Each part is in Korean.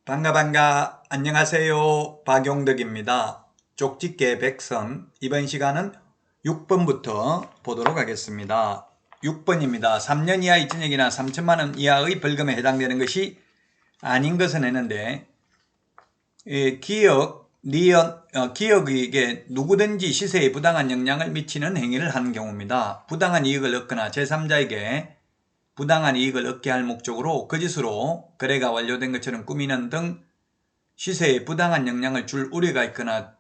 반가 안녕하세요. 박용덕입니다. 쪽집게 백선 이번 시간은 6번부터 보도록 하겠습니다. 6번입니다. 3년 이하의 징역이나 3천만원 이하의 벌금에 해당되는 것이 아닌 것은 했는데 기업에게 누구든지 시세에 부당한 영향을 미치는 행위를 하는 경우입니다. 부당한 이익을 얻거나 제3자에게 부당한 이익을 얻게 할 목적으로 거짓으로 거래가 완료된 것처럼 꾸미는 등 시세에 부당한 영향을 줄 우려가 있거나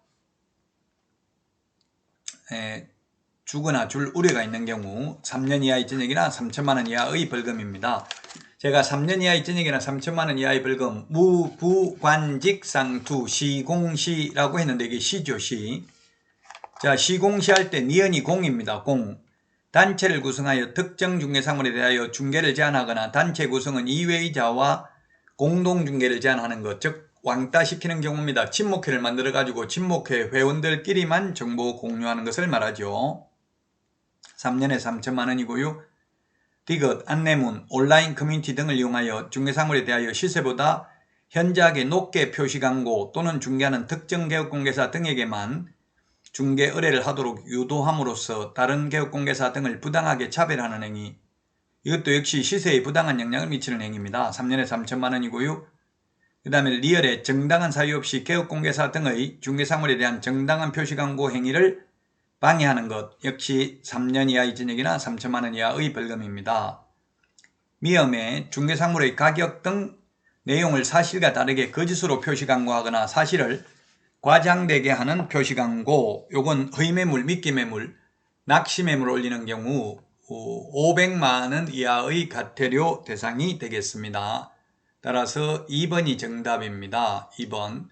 주거나 줄 우려가 있는 경우 3년 이하의 징역이나 3천만원 이하의 벌금입니다. 제가 3년 이하의 징역이나 3천만원 이하의 벌금 무부관직상투 시공시라고 했는데 이게 시죠. 시. 자, 시공시할 때 니은이 공입니다. 공. 단체를 구성하여 특정 중개사물에 대하여 중개를 제한하거나 단체 구성은 이외의자와 공동중개를 제한하는 것, 즉 왕따시키는 경우입니다. 친목회를 만들어가지고 친목회 회원들끼리만 정보 공유하는 것을 말하죠. 3년에 3천만원이고요. 디귿, 안내문, 온라인 커뮤니티 등을 이용하여 중개사물에 대하여 시세보다 현저하게 높게 표시광고 또는 중개하는 특정 개업공개사 등에게만 중개 의뢰를 하도록 유도함으로써 다른 개업공개사 등을 부당하게 차별하는 행위, 이것도 역시 시세에 부당한 영향을 미치는 행위입니다. 3년에 3천만원이고요. 그 다음에 리얼에 정당한 사유 없이 개업공개사 등의 중개사물에 대한 정당한 표시광고 행위를 방해하는 것, 역시 3년 이하의 징역이나 3천만원 이하의 벌금입니다. 미엄에 중개사물의 가격 등 내용을 사실과 다르게 거짓으로 표시광고하거나 사실을 과장되게 하는 표시광고, 요건 허위매물, 미끼매물, 낚시매물 올리는 경우 500만원 이하의 과태료 대상이 되겠습니다. 따라서 2번이 정답입니다. 2번.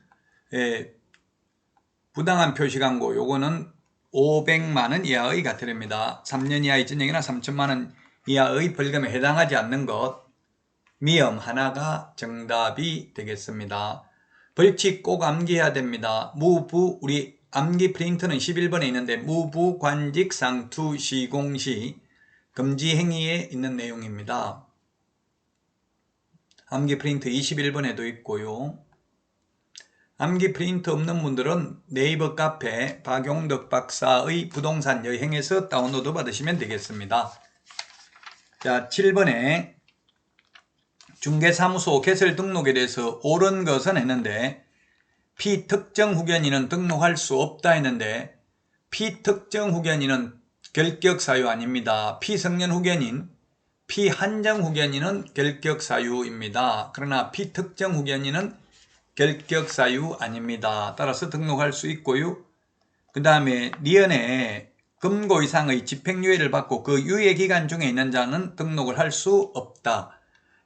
부당한 표시광고, 요거는 500만원 이하의 과태료입니다. 3년 이하의 징역이나 3천만원 이하의 벌금에 해당하지 않는 것, 미엄 하나가 정답이 되겠습니다. 벌칙 꼭 암기해야 됩니다. 우리 암기 프린트는 11번에 있는데 무부관직상투 시공시 금지 행위에 있는 내용입니다. 암기 프린트 21번에도 있고요. 암기 프린트 없는 분들은 네이버 카페 박용덕 박사의 부동산 여행에서 다운로드 받으시면 되겠습니다. 자, 7번에 중개사무소 개설 등록에 대해서 옳은 것은 했는데 피특정 후견인은 등록할 수 없다 했는데 피특정 후견인은 결격사유 아닙니다. 피성년 후견인, 피한정 후견인은 결격사유입니다. 그러나 피특정 후견인은 결격사유 아닙니다. 따라서 등록할 수 있고요. 그 다음에 니은에 금고 이상의 집행유예를 받고 그 유예기간 중에 있는 자는 등록을 할 수 없다.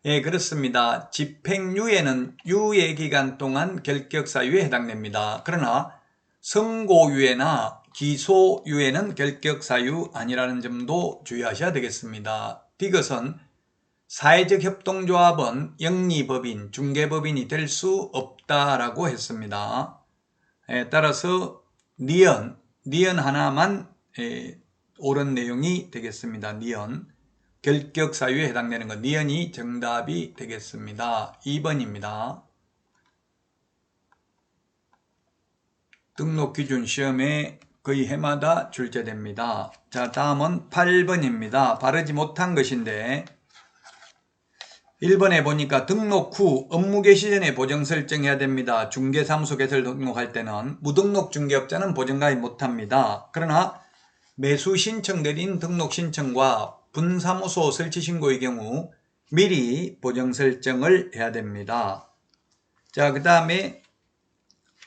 예, 그렇습니다. 집행유예는 유예기간 동안 결격사유에 해당됩니다. 그러나 선고유예나 기소유예는 결격사유 아니라는 점도 주의하셔야 되겠습니다. 디귿은 사회적 협동조합은 영리법인, 중개법인이 될 수 없다라고 했습니다. 따라서 니은 하나만 옳은 내용이 되겠습니다. 니은. 결격사유에 해당되는 것, 니은이 정답이 되겠습니다. 2번입니다. 등록기준 시험에 거의 해마다 출제됩니다. 자, 다음은 8번입니다. 바르지 못한 것인데 1번에 보니까 등록 후 업무 개시 전에 보정 설정해야 됩니다. 중개사무소 개설 등록할 때는 무등록 중개업자는 보정가입 못합니다. 그러나 매수 신청 내린 등록 신청과 분사무소 설치 신고의 경우 미리 보정 설정을 해야 됩니다. 자, 그 다음에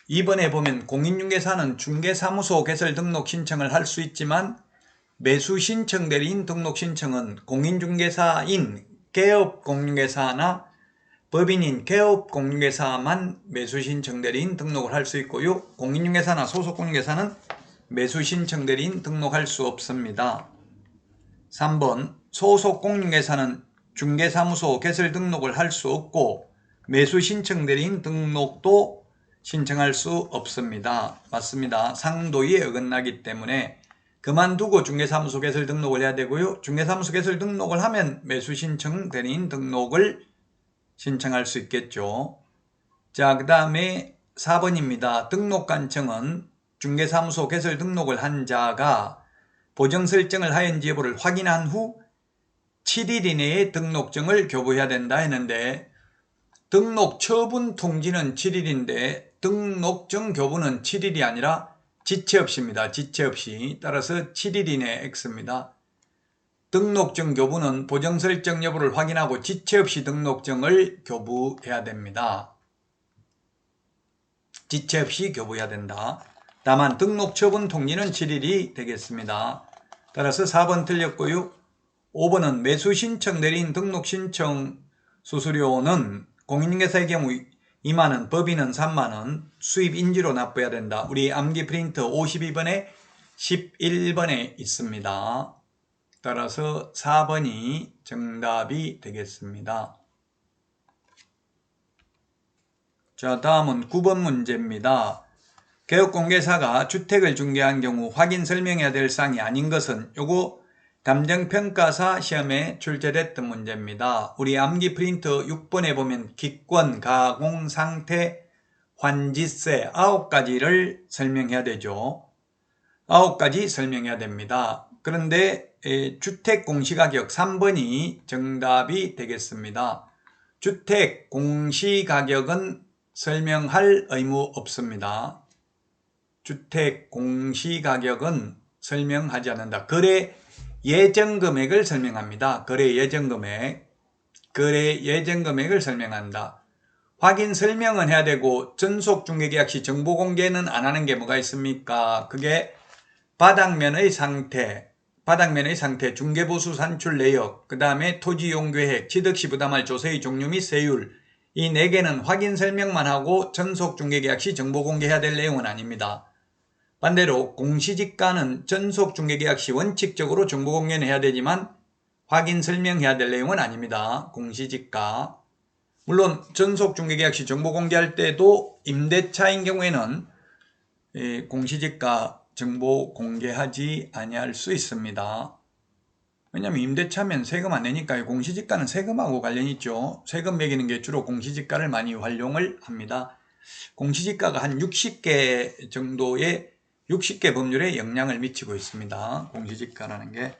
2번에 보면 공인중개사는 중개사무소 개설 등록 신청을 할 수 있지만 매수 신청 내린 등록 신청은 공인중개사인 개업공인중개사나 법인인 개업공인중개사만 매수 신청 내린 등록을 할 수 있고요. 공인중개사나 소속공인중개사는 매수 신청 내린 등록할 수 없습니다. 3번 소속공인중개사는 중개사무소 개설 등록을 할 수 없고 매수 신청 내린 등록도 신청할 수 없습니다. 맞습니다. 상도에 어긋나기 때문에 그만두고 중개사무소 개설 등록을 해야 되고요. 중개사무소 개설 등록을 하면 매수 신청 대리인 등록을 신청할 수 있겠죠. 자, 그 다음에 4번입니다. 등록관청은 중개사무소 개설 등록을 한 자가 보정 설정을 하였는지 여부를 확인한 후 7일 이내에 등록증을 교부해야 된다 했는데, 등록 처분 통지는 7일인데 등록증 교부는 7일이 아니라 지체 없이입니다. 지체 없이. 따라서 7일 이내 X입니다. 등록증 교부는 보정 설정 여부를 확인하고 지체 없이 등록증을 교부해야 됩니다. 지체 없이 교부해야 된다. 다만 등록 처분 통지는 7일이 되겠습니다. 따라서 4번 틀렸고요. 5번은 매수 신청 내린 등록 신청 수수료는 공인중개사의 경우 2만원, 법인은 3만원, 수입 인지로 납부해야 된다. 우리 암기 프린트 52번에 11번에 있습니다. 따라서 4번이 정답이 되겠습니다. 자, 다음은 9번 문제입니다. 개업공개사가 주택을 중개한 경우 확인 설명해야 될 사항이 아닌 것은, 요거 감정평가사 시험에 출제됐던 문제입니다. 우리 암기 프린트 6번에 보면 기권, 가공, 상태, 환지세 9가지를 설명해야 되죠. 9가지 설명해야 됩니다. 그런데 주택 공시가격 3번이 정답이 되겠습니다. 주택 공시가격은 설명할 의무 없습니다. 주택 공시가격은 설명하지 않는다. 거래 예정금액을 설명합니다. 거래 예정금액. 거래 예정금액을 설명한다. 확인 설명은 해야 되고 전속중개계약 시 정보공개는 안 하는 게 뭐가 있습니까? 그게 바닥면의 상태, 중개보수 산출 내역, 그 다음에 토지이용계획, 취득시 부담할 조세의 종류 및 세율, 이 4개는 확인 설명만 하고 전속중개계약 시 정보공개해야 될 내용은 아닙니다. 반대로 공시지가는 전속중개계약 시 원칙적으로 정보공개는 해야 되지만 확인 설명해야 될 내용은 아닙니다. 공시지가. 물론 전속중개계약 시 정보공개할 때도 임대차인 경우에는 공시지가 정보공개하지 아니할 수 있습니다. 왜냐하면 임대차면 세금 안 내니까 공시지가는 세금하고 관련이 있죠. 세금 매기는 게 주로 공시지가를 많이 활용을 합니다. 공시지가가 한 60개 정도의 60개 법률에 영향을 미치고 있습니다. 공시지가라는 게.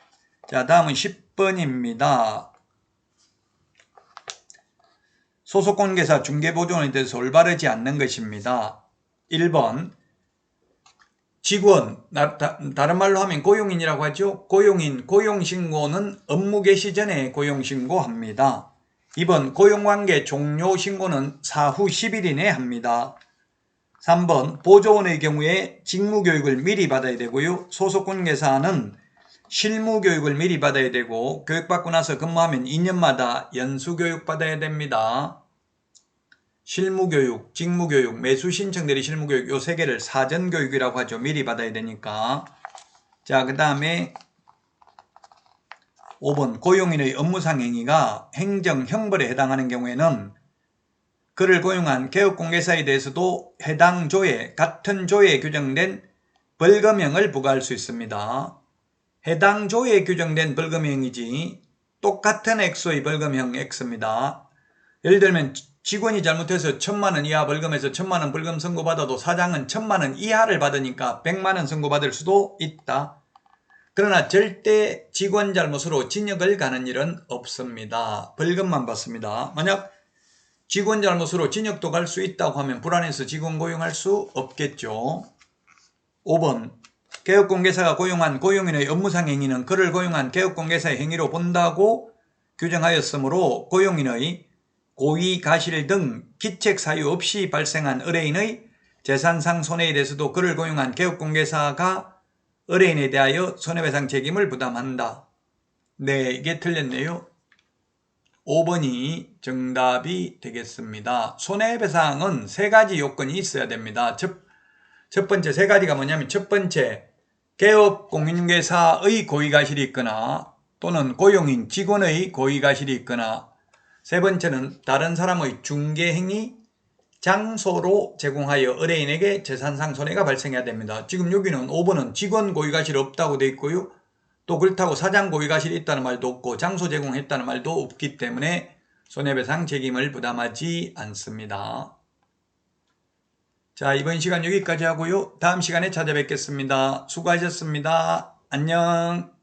자, 다음은 10번입니다. 소속공개사 중개보조원에 대해서 올바르지 않는 것입니다. 1번 직원, 다른 말로 하면 고용인이라고 하죠. 고용인, 고용신고는 업무 개시 전에 고용신고합니다. 2번 고용관계 종료신고는 사후 10일 이내에 합니다. 3번 보조원의 경우에 직무교육을 미리 받아야 되고요. 소속공개사는 실무교육을 미리 받아야 되고 교육받고 나서 근무하면 2년마다 연수교육 받아야 됩니다. 실무교육, 직무교육, 매수신청 대리 실무교육 요 3개를 사전교육이라고 하죠. 미리 받아야 되니까. 자, 그 다음에 5번 고용인의 업무상 행위가 행정, 형벌에 해당하는 경우에는 그를 고용한 개업공개사에 대해서도 해당 조에, 같은 조에 규정된 벌금형을 부과할 수 있습니다. 해당 조에 규정된 벌금형이지 똑같은 액수의 벌금형 X입니다. 예를 들면 직원이 잘못해서 1000만원 이하 벌금에서 1000만원 벌금 선고받아도 사장은 1000만원 이하를 받으니까 100만원 선고받을 수도 있다. 그러나 절대 직원 잘못으로 징역을 가는 일은 없습니다. 벌금만 받습니다. 만약 직원 잘못으로 징역도 갈 수 있다고 하면 불안해서 직원 고용할 수 없겠죠. 5번 개업공개사가 고용한 고용인의 업무상 행위는 그를 고용한 개업공개사의 행위로 본다고 규정하였으므로 고용인의 고의, 가실 등 기책 사유 없이 발생한 의뢰인의 재산상 손해에 대해서도 그를 고용한 개업공개사가 의뢰인에 대하여 손해배상 책임을 부담한다. 네, 이게 틀렸네요. 5번이 정답이 되겠습니다. 손해배상은 3가지 요건이 있어야 됩니다. 첫 번째 3가지가 뭐냐면, 첫 번째 개업 공인중개사의 고의가실이 있거나 또는 고용인 직원의 고의가실이 있거나, 세 번째는 다른 사람의 중개행위 장소로 제공하여 의뢰인에게 재산상 손해가 발생해야 됩니다. 지금 여기는 5번은 직원 고의가실이 없다고 되어 있고요. 또 그렇다고 사장 고의가실이 있다는 말도 없고 장소 제공했다는 말도 없기 때문에 손해배상 책임을 부담하지 않습니다. 자, 이번 시간 여기까지 하고요. 다음 시간에 찾아뵙겠습니다. 수고하셨습니다. 안녕.